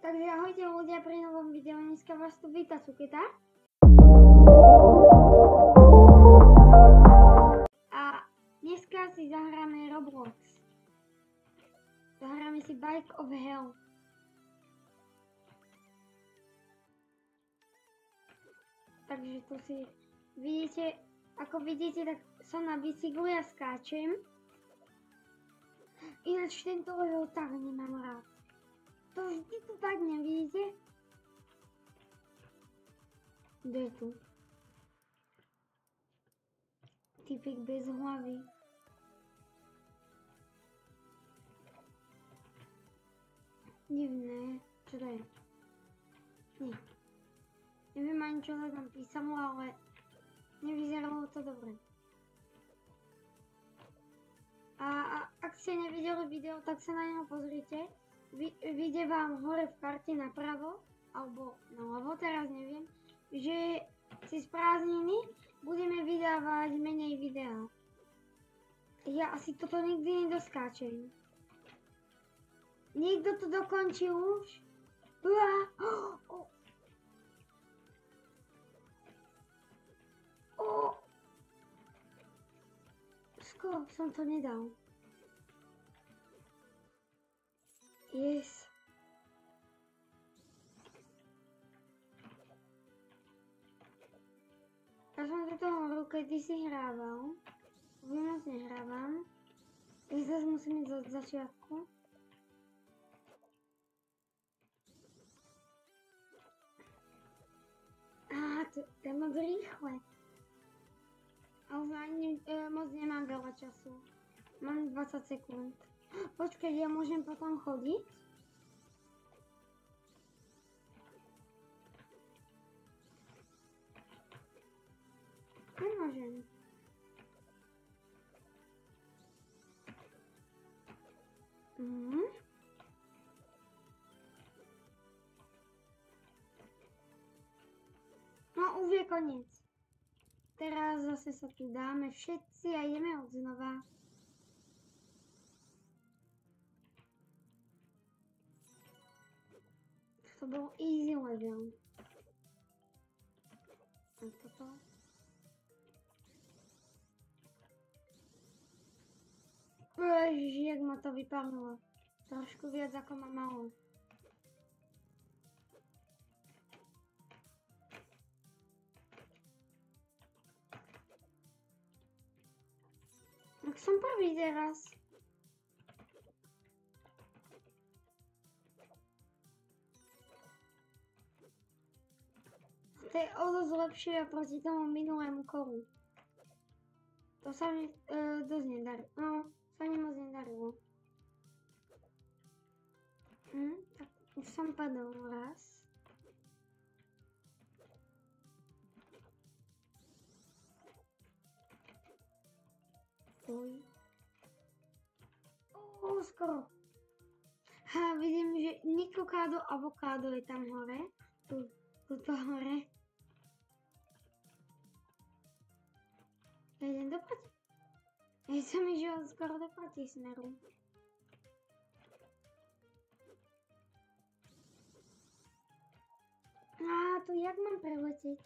Takže ahojte ľudia pri novom videu, dneska vás tu víta Cuketa. A dneska si zahráme Roblox. Zahráme si Bike of Hell. Takže tu si vidíte, ako vidíte, tak som na bicykli a skáčem. Ináč tento level tak nemám rád. To vždy tu tak nevidíte? Kto je tu? Typik bez hlavy. Divné. Čo to je? Nie. Neviem ani čo sa tam písalo, ale nevyzeralo to dobre. A ak ste nevideli video, tak sa na neho pozrite. Vyjde vám hore v karte napravo, alebo naľavo, teraz neviem, že si z prázdniny budeme vydávať menej videa. Ja asi toto nikdy nedoskáčem. Niekto to dokončil už? Skoro som to nedal. Yes. Ja som túto hru kedysi hrával. Už moc nehrávam. Takže zase musím ísť od začiatku. To je moc rýchle. A už ani moc nemám veľa času. Mám 20 sekúnd. Počkaj, ja môžem potom chodiť? Nemôžem. No už je koniec. Teraz zase sa tu dáme všetci a ideme od znova. To bol easy level. A toto. Ježiš, jak ma to vypadlo. Trošku viac ako ma malo. Tak som prvý teraz. To je o dosť lepšie proti tomu minulému kolu. To sa mi dosť nedarilo. No, sa mi moc nedarilo. Tak už som padol raz. Skoro. Vidím, že Nikocado Avokádo je tam hore. Tuto hore. Ja idem do proti. Ja som išiel skoro do proti smeru. To jak mám preletieť?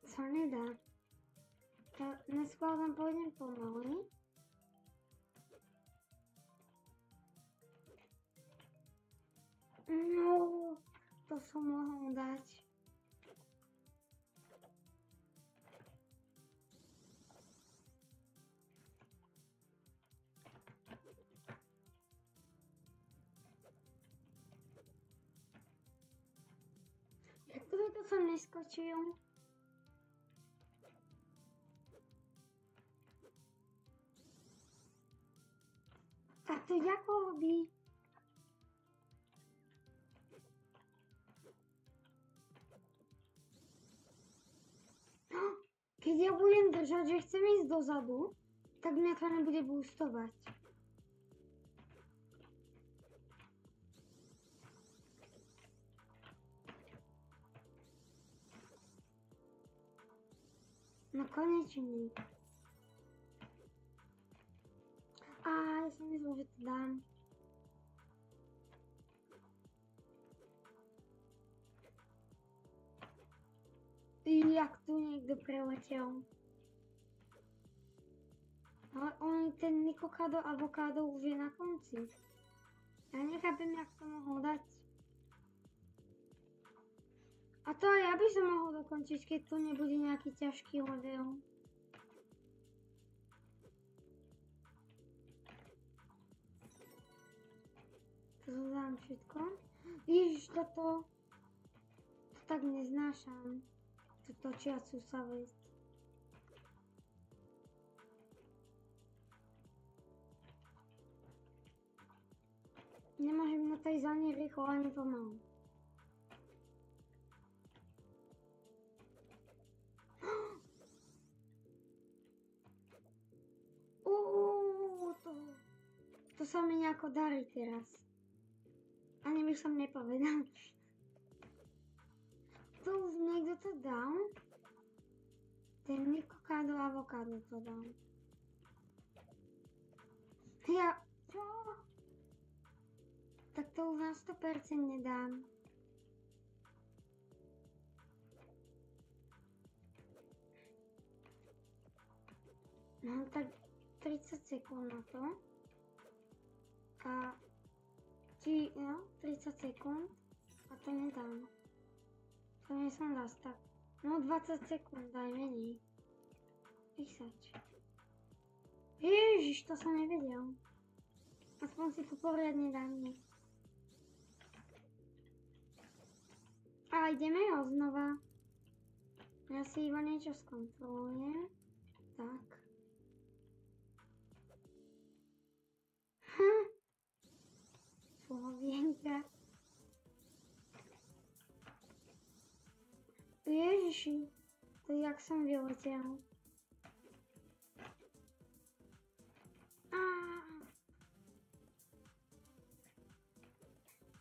Sa nedá. Neskôr tam pôjdem pomaly. No, to som mohol dať. Ako to som neskočil? Tak to ako robí? Keď ja budem držať, že chcem ísť dozadu, tak mňa to nebude boostovať. No konečne. že to dám. Jak tu niekto preletel. Ale ten Nikocado avokádo už je na konci. Ja nechápem, jak to mohol dať. A to aj ja by som mohol dokončiť, keď tu nebude nejaký ťažký level. To dám všetko. Ježiš, toto tak neznášam. Tu točiacu sa vec. Nemôžem na tej zani rýchlo ani pomalu. To sa mi nejako darí teraz. Ani by som nepovedal. To už niekto to dal? Ten Nikocado avokádo to dal. Ja... Čo? Tak to už na 100% nedám. Mám tak 30 sekúnd na to. A... 30 sekúnd. A to nedám. To nie som zas tak. No 20 sekúnd, daj menej. 10. Ježiš, to som nevedel. Aspoň si to poriadne dám. A ideme ho znova. Ja si iba niečo skontrolujem. Tak. Slovienka. Ježiši, to je jak som vyletel.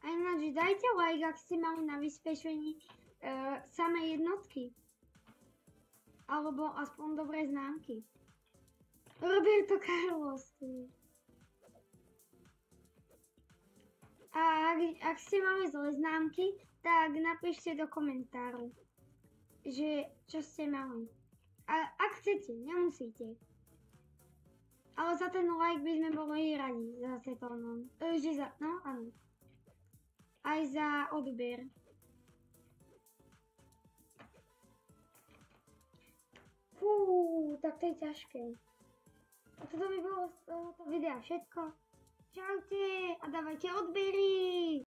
A ináč dajte like, ak ste mali na vyspešení samé jednotky. Alebo aspoň dobré známky. Roberto Carlos. A ak ste mali zlé známky, tak napíšte do komentáru, že čo ste mali. A ak chcete, nemusíte. Ale za ten like by sme boli radi, zase to no. No, áno. Aj za odber. Fú, tak to je ťažké. A toto by bolo z tohoto videa všetko. Čaute a dávajte odbery!